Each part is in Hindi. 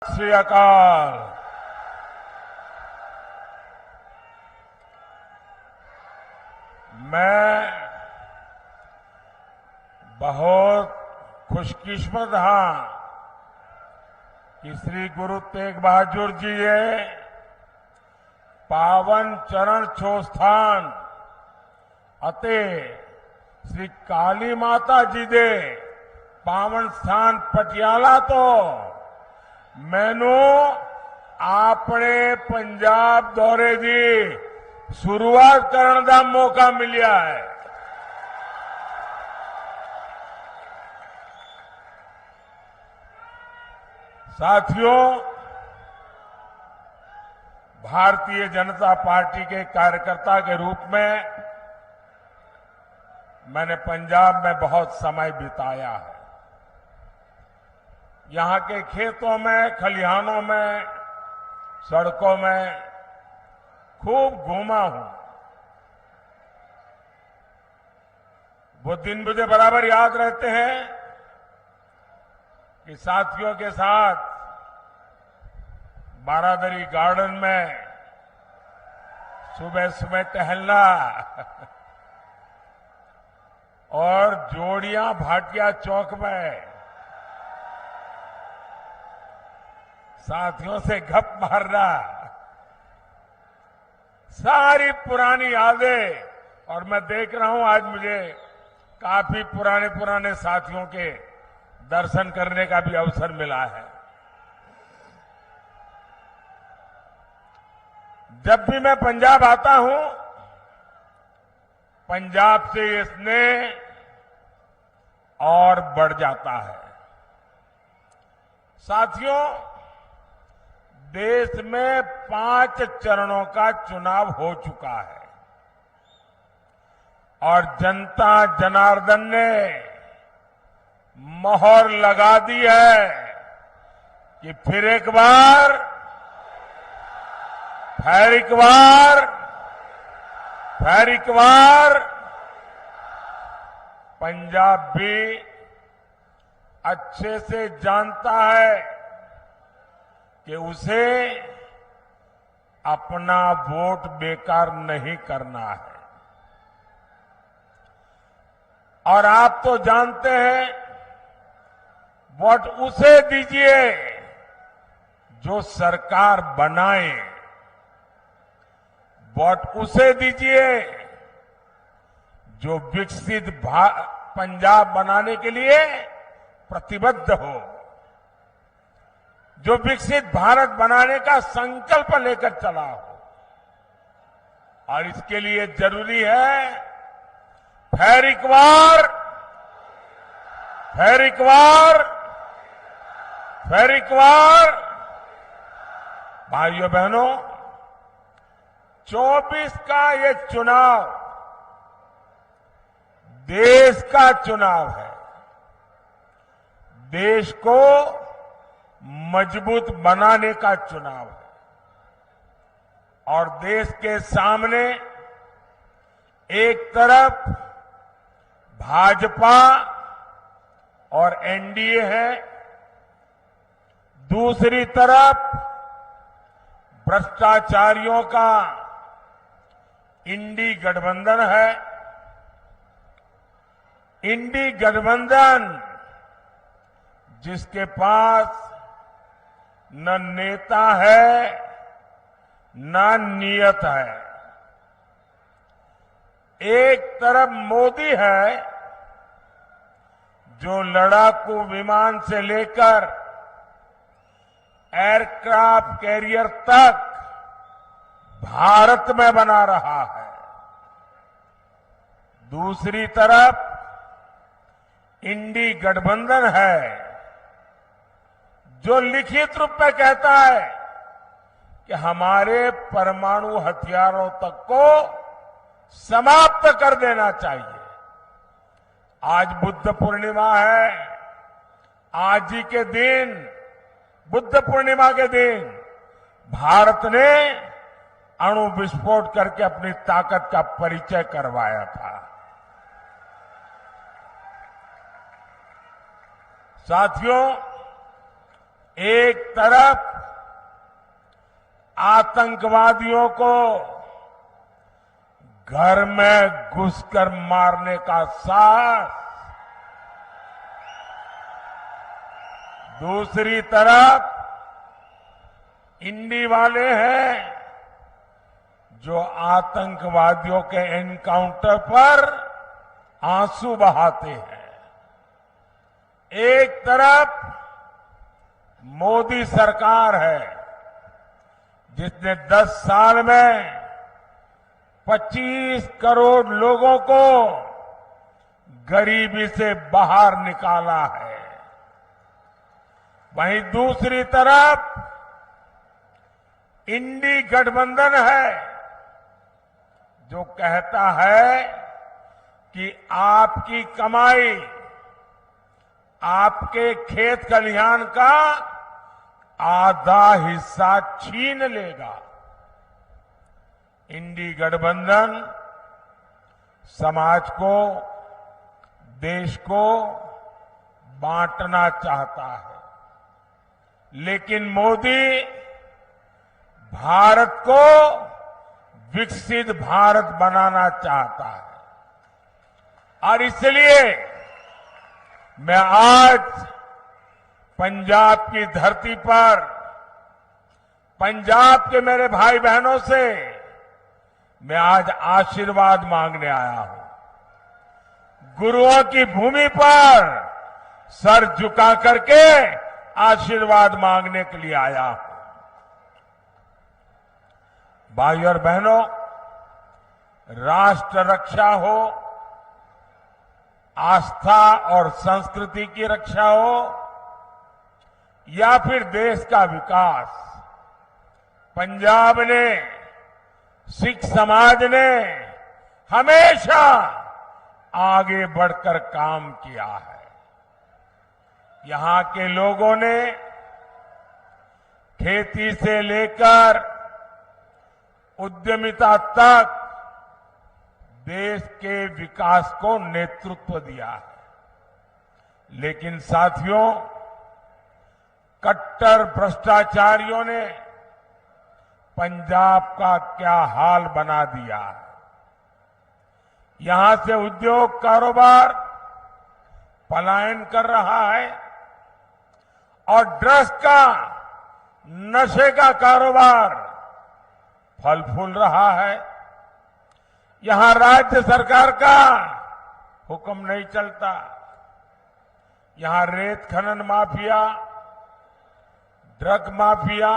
श्री अकाल। मैं बहुत खुशकिस्मत हाँ कि श्री गुरु तेग बहादुर जी ये पावन चरण छो स्थान अते श्री काली माता जी दे पावन स्थान पटियाला तो मैनू अपने पंजाब दौरे की शुरुआत करने का मौका मिला है। साथियों, भारतीय जनता पार्टी के कार्यकर्ता के रूप में मैंने पंजाब में बहुत समय बिताया है। यहां के खेतों में, खलिहानों में, सड़कों में खूब घूमा हूं। वो दिन मुझे बराबर याद रहते हैं कि साथियों के साथ बारादरी गार्डन में सुबह सुबह टहलना और जोड़ियां भाटिया चौक में साथियों से गप मारना, सारी पुरानी यादें। और मैं देख रहा हूं आज मुझे काफी पुराने साथियों के दर्शन करने का भी अवसर मिला है। जब भी मैं पंजाब आता हूं, पंजाब से ये स्नेह और बढ़ जाता है। साथियों, देश में 5 चरणों का चुनाव हो चुका है और जनता जनार्दन ने मोहर लगा दी है कि फिर एक बार पंजाब भी अच्छे से जानता है कि उसे अपना वोट बेकार नहीं करना है। और आप तो जानते हैं, वोट उसे दीजिए जो सरकार बनाए, वोट उसे दीजिए जो विकसित पंजाब बनाने के लिए प्रतिबद्ध हो, जो विकसित भारत बनाने का संकल्प लेकर चला हो। और इसके लिए जरूरी है फिर एक बार भाइयों बहनों, 24 का ये चुनाव देश का चुनाव है। देश को मजबूत बनाने का चुनाव है और देश के सामने एक तरफ भाजपा और एनडीए है, दूसरी तरफ भ्रष्टाचारियों का इंडी गठबंधन है। इंडी गठबंधन जिसके पास न नेता है न नियत है। एक तरफ मोदी है जो लड़ाकू विमान से लेकर एयरक्राफ्ट कैरियर तक भारत में बना रहा है। दूसरी तरफ इंडी गठबंधन है जो लिखित रूप में कहता है कि हमारे परमाणु हथियारों तक को समाप्त कर देना चाहिए। आज बुद्ध पूर्णिमा है। आज ही के दिन, बुद्ध पूर्णिमा के दिन, भारत ने अणु विस्फोट करके अपनी ताकत का परिचय करवाया था। साथियों, एक तरफ आतंकवादियों को घर में घुसकर मारने का साहस, दूसरी तरफ इंडी वाले हैं जो आतंकवादियों के एनकाउंटर पर आंसू बहाते हैं। एक तरफ मोदी सरकार है जिसने 10 साल में 25 करोड़ लोगों को गरीबी से बाहर निकाला है। वहीं दूसरी तरफ इंडी गठबंधन है जो कहता है कि आपकी कमाई, आपके खेत खलिहान का आधा हिस्सा छीन लेगा। इंडी गठबंधन समाज को, देश को बांटना चाहता है, लेकिन मोदी भारत को विकसित भारत बनाना चाहता है। और इसलिए मैं आज पंजाब की धरती पर पंजाब के मेरे भाई बहनों से मैं आज आशीर्वाद मांगने आया हूं। गुरुओं की भूमि पर सर झुका करके आशीर्वाद मांगने के लिए आया हूं। भाई और बहनों, राष्ट्र रक्षा हो, आस्था और संस्कृति की रक्षा हो या फिर देश का विकास, पंजाब ने, सिख समाज ने हमेशा आगे बढ़कर काम किया है। यहां के लोगों ने खेती से लेकर उद्यमिता तक देश के विकास को नेतृत्व दिया है। लेकिन साथियों, कट्टर भ्रष्टाचारियों ने पंजाब का क्या हाल बना दिया है। यहां से उद्योग कारोबार पलायन कर रहा है और ड्रग्स का, नशे का कारोबार फल फूल रहा है। यहां राज्य सरकार का हुक्म नहीं चलता। यहां रेत खनन mafia, drug mafia,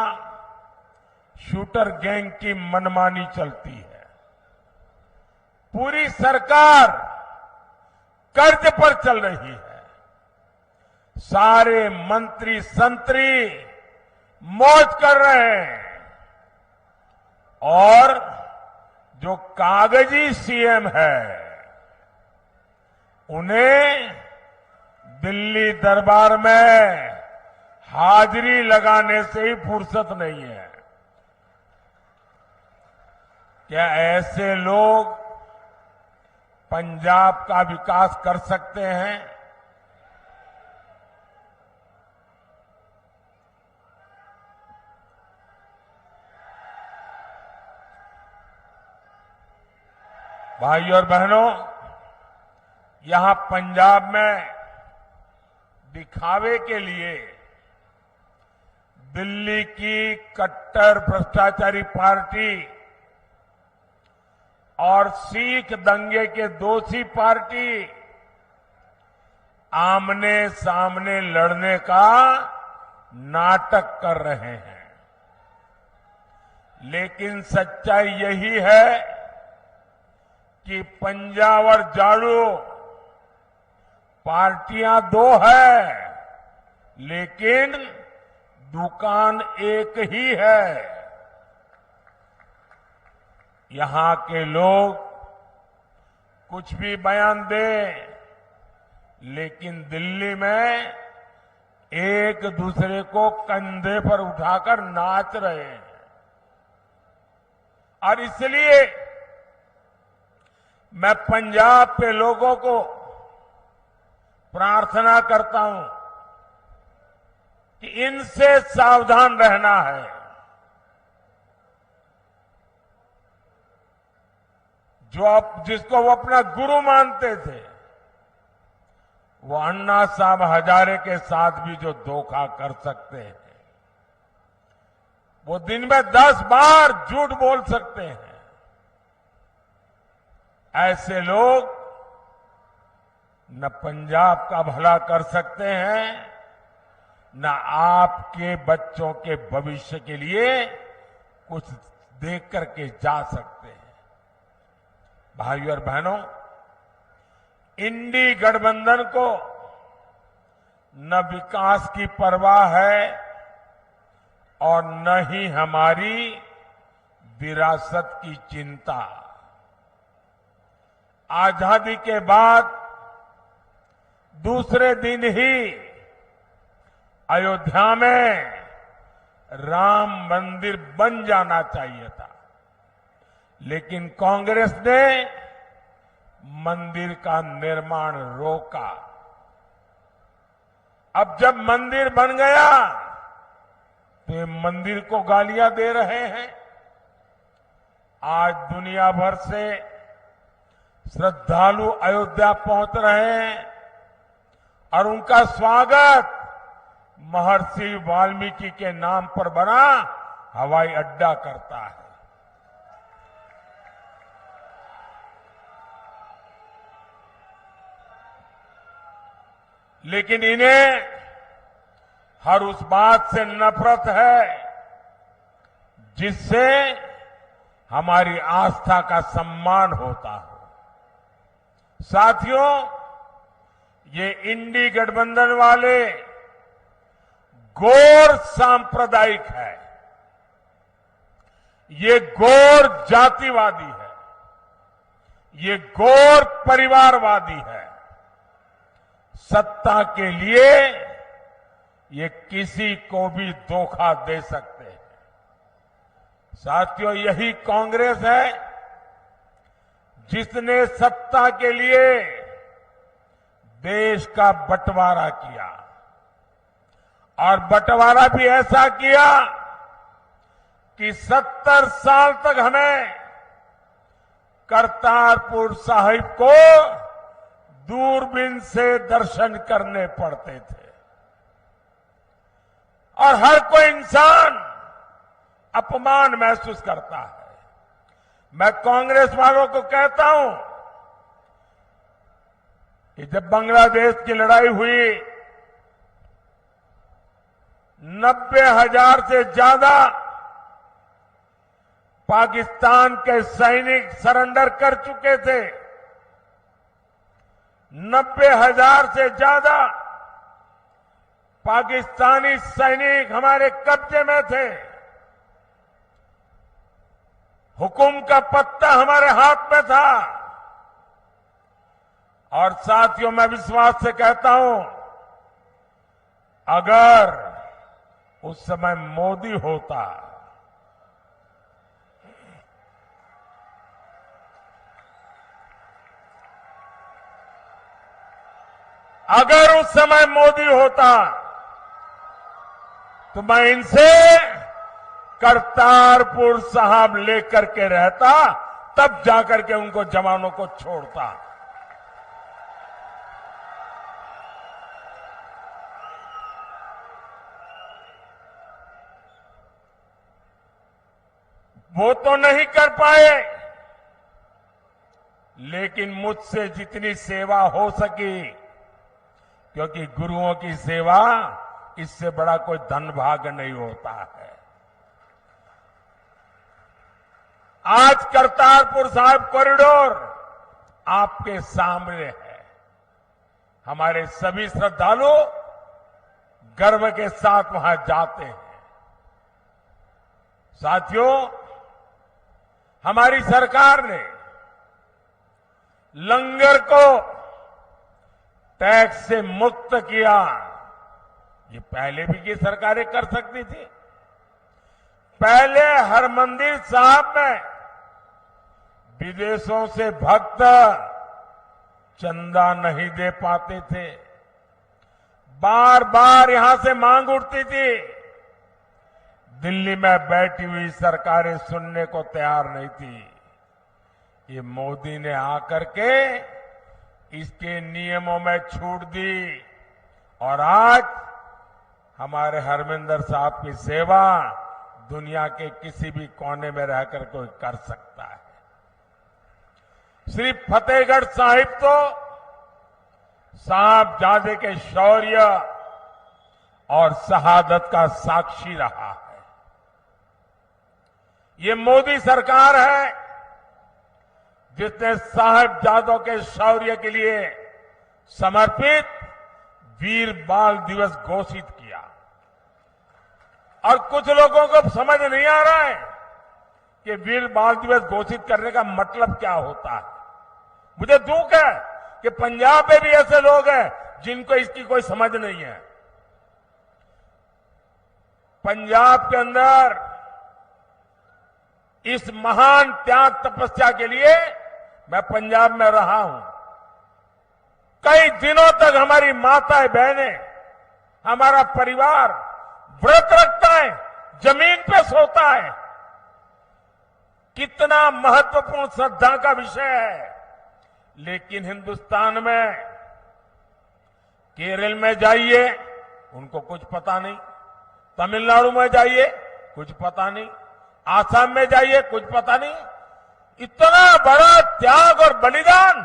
shooter gang की मनमानी चलती है। पूरी सरकार कर्ज पर चल रही है। सारे मंत्री संतरी मौज कर रहे हैं और जो कागजी सीएम है उन्हें दिल्ली दरबार में हाजिरी लगाने से ही फुर्सत नहीं है। क्या ऐसे लोग पंजाब का विकास कर सकते हैं? भाई और बहनों, यहां पंजाब में दिखावे के लिए दिल्ली की कट्टर भ्रष्टाचारी पार्टी और सिख दंगे के दोषी पार्टी आमने सामने लड़ने का नाटक कर रहे हैं। लेकिन सच्चाई यही है कि पंजाब और झाड़ू पार्टियां दो है, लेकिन दुकान एक ही है। यहां के लोग कुछ भी बयान दें, लेकिन दिल्ली में एक दूसरे को कंधे पर उठाकर नाच रहे हैं। और इसलिए मैं पंजाब के लोगों को प्रार्थना करता हूं कि इनसे सावधान रहना है। जिसको वो अपना गुरु मानते थे, वो अन्ना साहब हजारे के साथ भी जो धोखा कर सकते हैं, वो दिन में 10 बार झूठ बोल सकते हैं। ऐसे लोग न पंजाब का भला कर सकते हैं, न आपके बच्चों के भविष्य के लिए कुछ देख करके जा सकते हैं। भाइयों और बहनों, इंडी गठबंधन को न विकास की परवाह है और न ही हमारी विरासत की चिंता। आजादी के बाद दूसरे दिन ही अयोध्या में राम मंदिर बन जाना चाहिए था, लेकिन कांग्रेस ने मंदिर का निर्माण रोका। अब जब मंदिर बन गया तो ये मंदिर को गालियां दे रहे हैं। आज दुनिया भर से श्रद्धालु अयोध्या पहुंच रहे हैं और उनका स्वागत महर्षि वाल्मीकि के नाम पर बना हवाई अड्डा करता है। लेकिन इन्हें हर उस बात से नफरत है जिससे हमारी आस्था का सम्मान होता हो। साथियों, ये इंडी गठबंधन वाले गौर सांप्रदायिक है, ये गौर जातिवादी है, ये गौर परिवारवादी है। सत्ता के लिए ये किसी को भी धोखा दे सकते हैं। साथियों, यही कांग्रेस है जिसने सत्ता के लिए देश का बंटवारा किया और बंटवारा भी ऐसा किया कि 70 साल तक हमें करतारपुर साहिब को दूरबीन से दर्शन करने पड़ते थे और हर कोई इंसान अपमान महसूस करता है। मैं कांग्रेस वालों को कहता हूं कि जब बांग्लादेश की लड़ाई हुई 90,000 से ज्यादा पाकिस्तान के सैनिक सरेंडर कर चुके थे। 90,000 से ज्यादा पाकिस्तानी सैनिक हमारे कब्जे में थे। हुकुम का पत्ता हमारे हाथ में था। और साथियों, मैं विश्वास से कहता हूं, अगर उस समय मोदी होता, अगर उस समय मोदी होता तो मैं इनसे करतारपुर साहब लेकर के रहता, तब जाकर के उनको जवानों को छोड़ता। वो तो नहीं कर पाए, लेकिन मुझसे जितनी सेवा हो सकी, क्योंकि गुरुओं की सेवा इससे बड़ा कोई धन भाग्य नहीं होता है। आज करतारपुर साहिब कॉरिडोर आपके सामने है। हमारे सभी श्रद्धालु गर्व के साथ वहां जाते हैं। साथियों, हमारी सरकार ने लंगर को टैक्स से मुक्त किया। ये पहले भी ये सरकारें कर सकती थी। पहले हरमंदिर साहब में विदेशों से भक्त चंदा नहीं दे पाते थे। बार बार यहां से मांग उठती थी। दिल्ली में बैठी हुई सरकारें सुनने को तैयार नहीं थी। ये मोदी ने आकर के इसके नियमों में छूट दी और आज हमारे हरमिंदर साहब की सेवा दुनिया के किसी भी कोने में रहकर कोई कर सकता है। श्री फतेहगढ़ साहिब तो साहबजादे के शौर्य और शहादत का साक्षी रहा है। ये मोदी सरकार है जिसने साहबजादों के शौर्य के लिए समर्पित वीर बाल दिवस घोषित किया। और कुछ लोगों को समझ नहीं आ रहा है कि वीर बाल दिवस घोषित करने का मतलब क्या होता है। मुझे दुख है कि पंजाब में भी ऐसे लोग हैं जिनको इसकी कोई समझ नहीं है। पंजाब के अंदर इस महान त्याग तपस्या के लिए मैं पंजाब में रहा हूं। कई दिनों तक हमारी माताएं बहनें, हमारा परिवार व्रत रखता है, जमीन पे सोता है। कितना महत्वपूर्ण श्रद्धा का विषय है। लेकिन हिंदुस्तान में केरल में जाइए, उनको कुछ पता नहीं। तमिलनाडु में जाइए, कुछ पता नहीं। आसाम में जाइए, कुछ पता नहीं। इतना बड़ा त्याग और बलिदान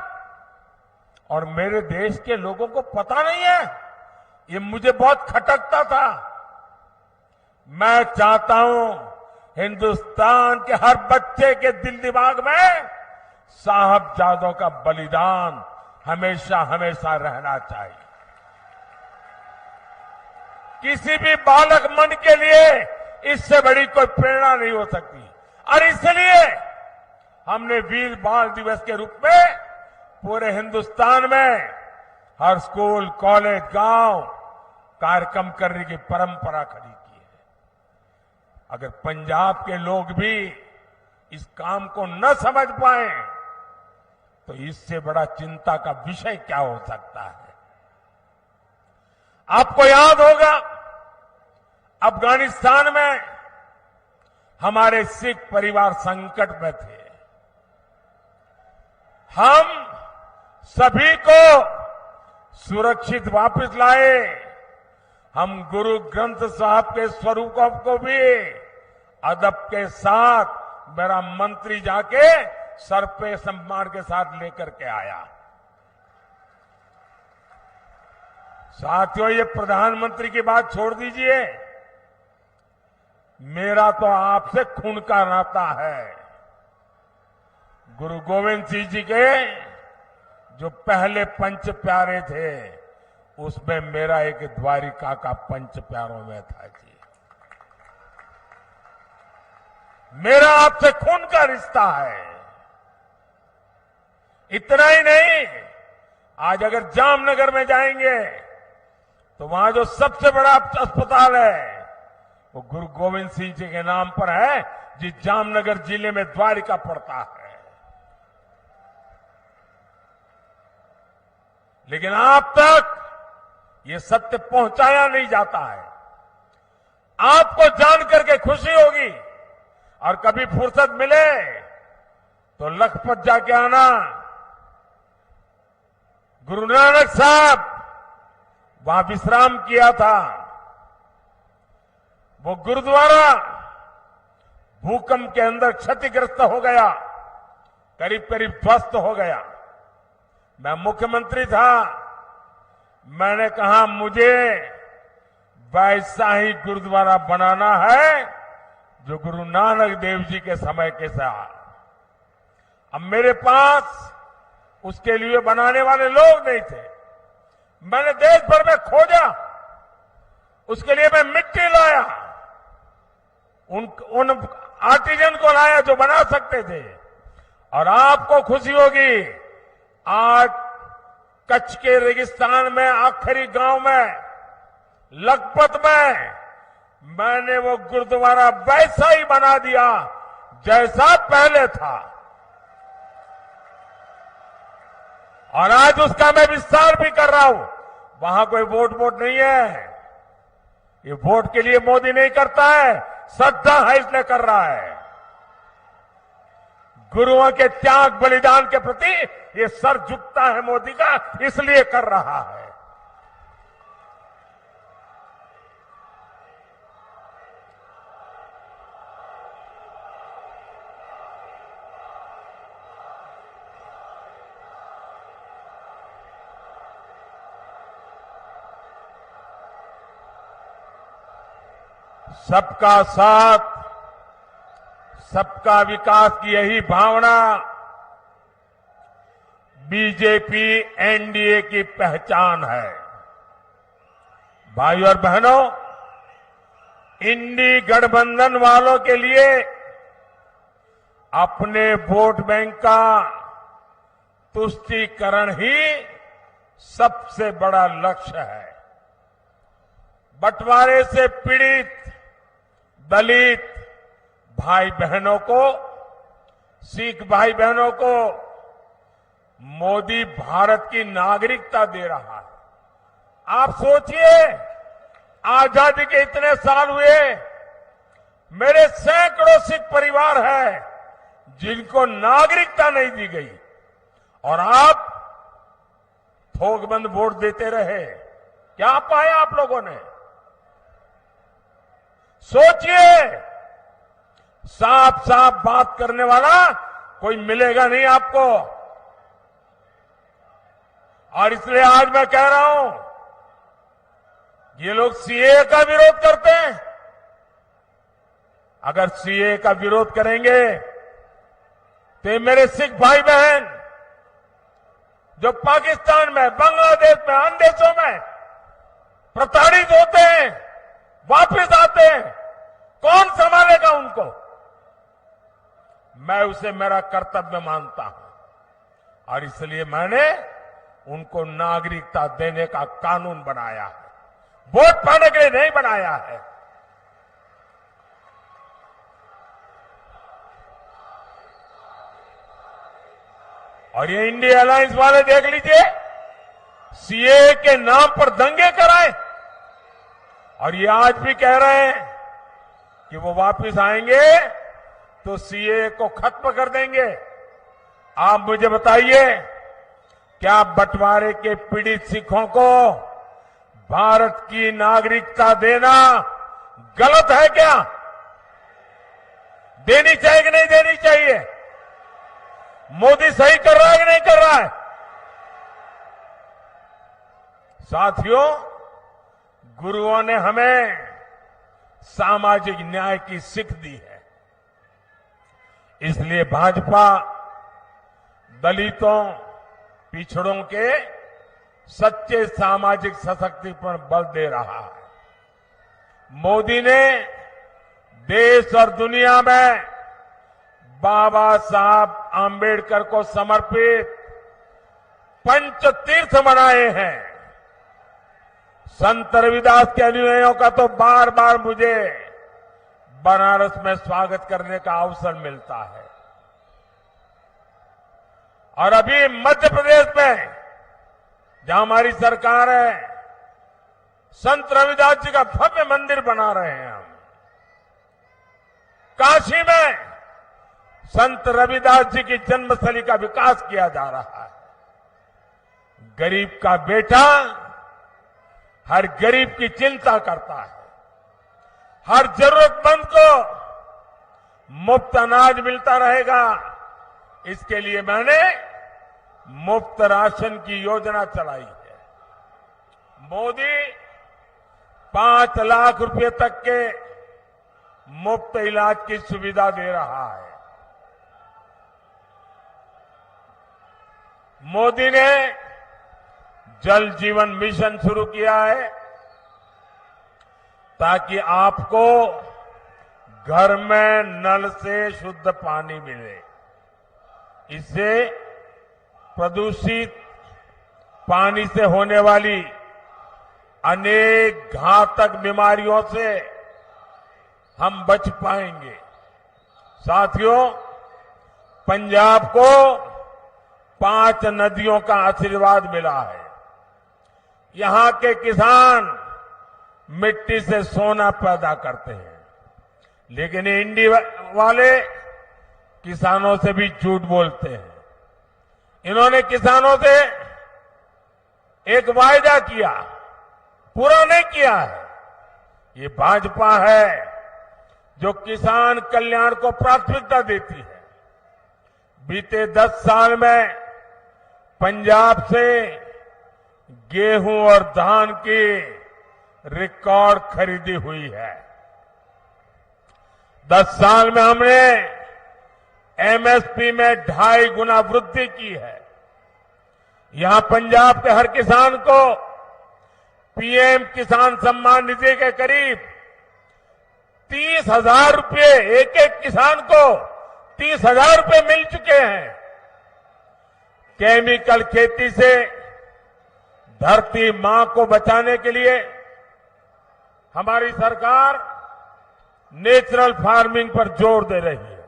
और मेरे देश के लोगों को पता नहीं है। ये मुझे बहुत खटकता था। मैं चाहता हूं हिंदुस्तान के हर बच्चे के दिल दिमाग में साहबजादों का बलिदान हमेशा हमेशा रहना चाहिए। किसी भी बालक मन के लिए इससे बड़ी कोई प्रेरणा नहीं हो सकती। और इसलिए हमने वीर बाल दिवस के रूप में पूरे हिंदुस्तान में हर स्कूल, कॉलेज, गांव कार्यक्रम करने की परंपरा खड़ी की है। अगर पंजाब के लोग भी इस काम को न समझ पाए तो इससे बड़ा चिंता का विषय क्या हो सकता है। आपको याद होगा अफगानिस्तान में हमारे सिख परिवार संकट में थे। हम सभी को सुरक्षित वापस लाए। हम गुरु ग्रंथ साहब के स्वरूपों को भी अदब के साथ मेरा मंत्री जाके सर पे सम्मान के साथ लेकर के आया। साथियों, ये प्रधानमंत्री की बात छोड़ दीजिए, मेरा तो आपसे खून का नाता है। गुरु गोविंद सिंह जी के जो पहले पंच प्यारे थे उसमें मेरा एक द्वारिका का पंच प्यारों में था जी। मेरा आपसे खून का रिश्ता है। इतना ही नहीं, आज अगर जामनगर में जाएंगे तो वहां जो सबसे बड़ा अस्पताल है वो गुरु गोविंद सिंह जी के नाम पर है, जिस जामनगर जिले में द्वारिका पड़ता है। लेकिन आप तक ये सत्य पहुंचाया नहीं जाता है। आपको जान करके खुशी होगी और कभी फुर्सत मिले तो लखपत जाके आना। गुरु नानक साहब वहां विश्राम किया था। वो गुरुद्वारा भूकंप के अंदर क्षतिग्रस्त हो गया, करीब करीब ध्वस्त हो गया। मैं मुख्यमंत्री था, मैंने कहा मुझे वैसा ही गुरुद्वारा बनाना है जो गुरु नानक देव जी के समय के साथ। अब मेरे पास उसके लिए बनाने वाले लोग नहीं थे। मैंने देश भर में खोजा, उसके लिए मैं मिट्टी लाया, उन आर्टिजन को लाया जो बना सकते थे। और आपको खुशी होगी, आज कच्छ के रेगिस्तान में आखिरी गांव में लखपत में मैंने वो गुरुद्वारा वैसा ही बना दिया जैसा पहले था। और आज उसका मैं विस्तार भी कर रहा हूं। वहां कोई वोट नहीं है। ये वोट के लिए मोदी नहीं करता है, श्रद्धा है इसलिए कर रहा है। गुरुओं के त्याग बलिदान के प्रति ये सर झुकता है मोदी का, इसलिए कर रहा है। सबका साथ, सबका विकास की यही भावना बीजेपी एनडीए की पहचान है। भाइयों और बहनों, इंडी गठबंधन वालों के लिए अपने वोट बैंक का तुष्टीकरण ही सबसे बड़ा लक्ष्य है। बंटवारे से पीड़ित दलित भाई बहनों को, सिख भाई बहनों को मोदी भारत की नागरिकता दे रहा है। आप सोचिए, आजादी के इतने साल हुए, मेरे सैकड़ों सिख परिवार हैं जिनको नागरिकता नहीं दी गई, और आप थोकबंद वोट देते रहे। क्या पाया आप लोगों ने? सोचिए, साफ साफ बात करने वाला कोई मिलेगा नहीं आपको। और इसलिए आज मैं कह रहा हूं, ये लोग सीए का विरोध करते हैं। अगर सीए का विरोध करेंगे तो मेरे सिख भाई बहन जो पाकिस्तान में, बांग्लादेश में, अन्य देशों में प्रताड़ित होते हैं, वापस आते हैं, कौन संभालेगा उनको? मैं उसे मेरा कर्तव्य मानता हूं और इसलिए मैंने उनको नागरिकता देने का कानून बनाया है, वोट पाने के लिए नहीं बनाया है। और ये इंडिया अलायंस वाले देख लीजिए, सीए के नाम पर दंगे कराए और ये आज भी कह रहे हैं कि वो वापस आएंगे तो सीए को खत्म कर देंगे। आप मुझे बताइए, क्या बंटवारे के पीड़ित सिखों को भारत की नागरिकता देना गलत है क्या? देनी चाहिए कि नहीं देनी चाहिए? मोदी सही कर रहा है कि नहीं कर रहा है? साथियों, गुरुओं ने हमें सामाजिक न्याय की सीख दी है। इसलिए भाजपा दलितों, पिछड़ों के सच्चे सामाजिक सशक्तिकरण पर बल दे रहा है। मोदी ने देश और दुनिया में बाबा साहब आंबेडकर को समर्पित पंचतीर्थ बनाए हैं। संत रविदास के अनुयायियों का तो बार बार मुझे बनारस में स्वागत करने का अवसर मिलता है। और अभी मध्य प्रदेश में जहां हमारी सरकार है, संत रविदास जी का भव्य मंदिर बना रहे हैं हम। काशी में संत रविदास जी की जन्मस्थली का विकास किया जा रहा है। गरीब का बेटा हर गरीब की चिंता करता है। हर जरूरतमंद को मुफ्त अनाज मिलता रहेगा। इसके लिए मैंने मुफ्त राशन की योजना चलाई है। मोदी 5 लाख रुपए तक के मुफ्त इलाज की सुविधा दे रहा है। मोदी ने जल जीवन मिशन शुरू किया है ताकि आपको घर में नल से शुद्ध पानी मिले। इससे प्रदूषित पानी से होने वाली अनेक घातक बीमारियों से हम बच पाएंगे। साथियों, पंजाब को 5 नदियों का आशीर्वाद मिला है। यहां के किसान मिट्टी से सोना पैदा करते हैं, लेकिन ये इंडी वाले किसानों से भी झूठ बोलते हैं। इन्होंने किसानों से एक वायदा किया, पूरा नहीं किया है। ये भाजपा है जो किसान कल्याण को प्राथमिकता देती है। बीते 10 साल में पंजाब से गेहूं और धान की रिकॉर्ड खरीदी हुई है। 10 साल में हमने एमएसपी में 2.5 गुना वृद्धि की है। यहां पंजाब के हर किसान को पीएम किसान सम्मान निधि के करीब 30,000 रुपये, एक एक किसान को 30,000 रुपये मिल चुके हैं। केमिकल खेती से धरती मां को बचाने के लिए हमारी सरकार नेचुरल फार्मिंग पर जोर दे रही है।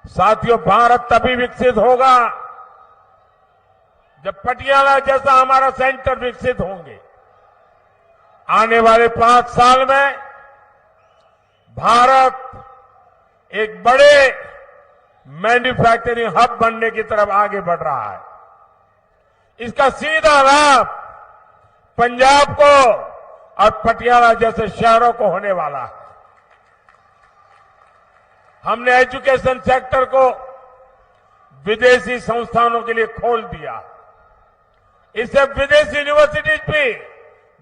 साथियों, भारत तभी विकसित होगा जब पटियाला जैसा हमारा सेंटर विकसित होंगे। आने वाले 5 साल में भारत एक बड़े मैन्युफैक्चरिंग हब बनने की तरफ आगे बढ़ रहा है। इसका सीधा लाभ पंजाब को और पटियाला जैसे शहरों को होने वाला है। हमने एजुकेशन सेक्टर को विदेशी संस्थानों के लिए खोल दिया। इससे विदेशी यूनिवर्सिटीज भी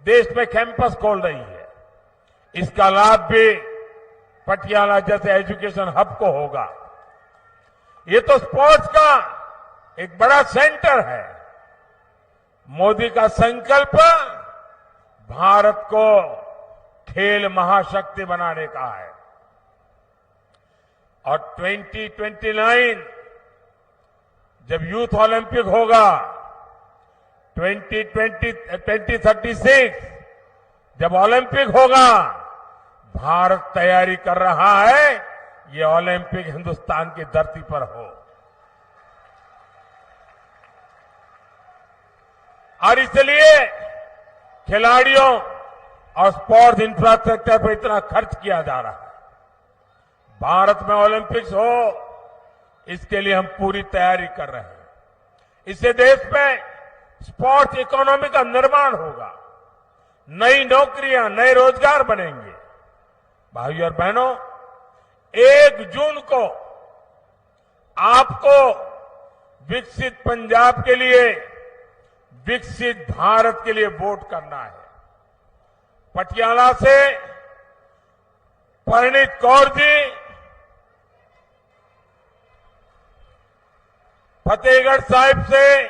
देश में कैंपस खोल रही है। इसका लाभ भी पटियाला जैसे एजुकेशन हब को होगा। ये तो स्पोर्ट्स का एक बड़ा सेंटर है। मोदी का संकल्प भारत को खेल महाशक्ति बनाने का है और 2029 जब यूथ ओलंपिक होगा, 2036 जब ओलंपिक होगा, भारत तैयारी कर रहा है ये ओलंपिक हिंदुस्तान की धरती पर हो। और इसलिए खिलाड़ियों और स्पोर्ट्स इंफ्रास्ट्रक्चर पर इतना खर्च किया जा रहा है। भारत में ओलंपिक्स हो, इसके लिए हम पूरी तैयारी कर रहे हैं। इससे देश में स्पोर्ट्स इकोनॉमी का निर्माण होगा, नई नौकरियां, नए रोजगार बनेंगे। भाइयों और बहनों, 1 जून को आपको विकसित पंजाब के लिए, विकसित भारत के लिए वोट करना है। पटियाला से परिणीत कौर जी, फतेहगढ़ साहिब से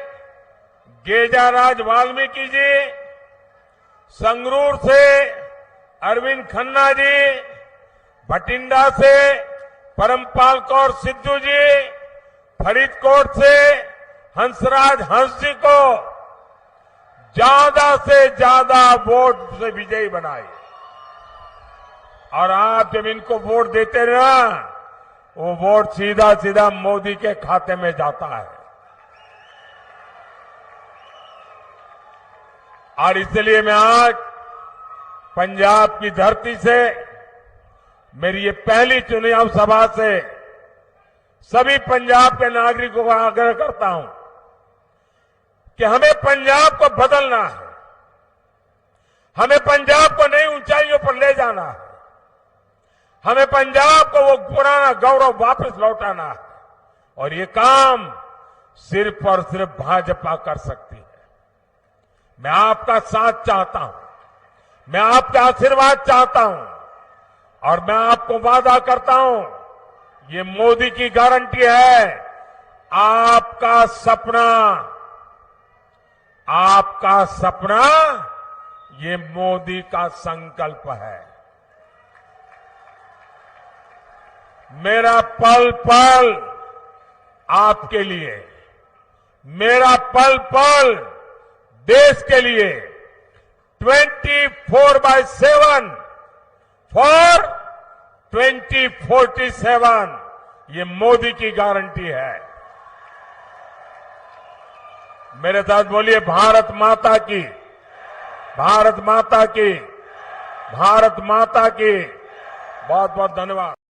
गेजाराज वाल्मीकि जी, संगरूर से अरविंद खन्ना जी, भटिंडा से परमपाल कौर सिद्धू जी, फरीदकोट से हंसराज हंस जी को ज्यादा से ज्यादा वोट से विजयी बनाए। और आप जब इनको वोट देते ना, वो वोट सीधा सीधा मोदी के खाते में जाता है। और इसलिए मैं आज पंजाब की धरती से, मेरी ये पहली चुनाव सभा से सभी पंजाब के नागरिकों को आग्रह करता हूं कि हमें पंजाब को बदलना है। हमें पंजाब को नई ऊंचाइयों पर ले जाना है। हमें पंजाब को वो पुराना गौरव वापस लौटाना है। और ये काम सिर्फ और सिर्फ भाजपा कर सकती है। मैं आपका साथ चाहता हूं, मैं आपका आशीर्वाद चाहता हूं और मैं आपको वादा करता हूं, ये मोदी की गारंटी है। आपका सपना ये मोदी का संकल्प है। मेरा पल पल आपके लिए, मेरा पल पल देश के लिए 24/7 फॉर 2047 ये मोदी की गारंटी है। मेरे साथ बोलिए, भारत माता की भारत माता की बहुत बहुत धन्यवाद।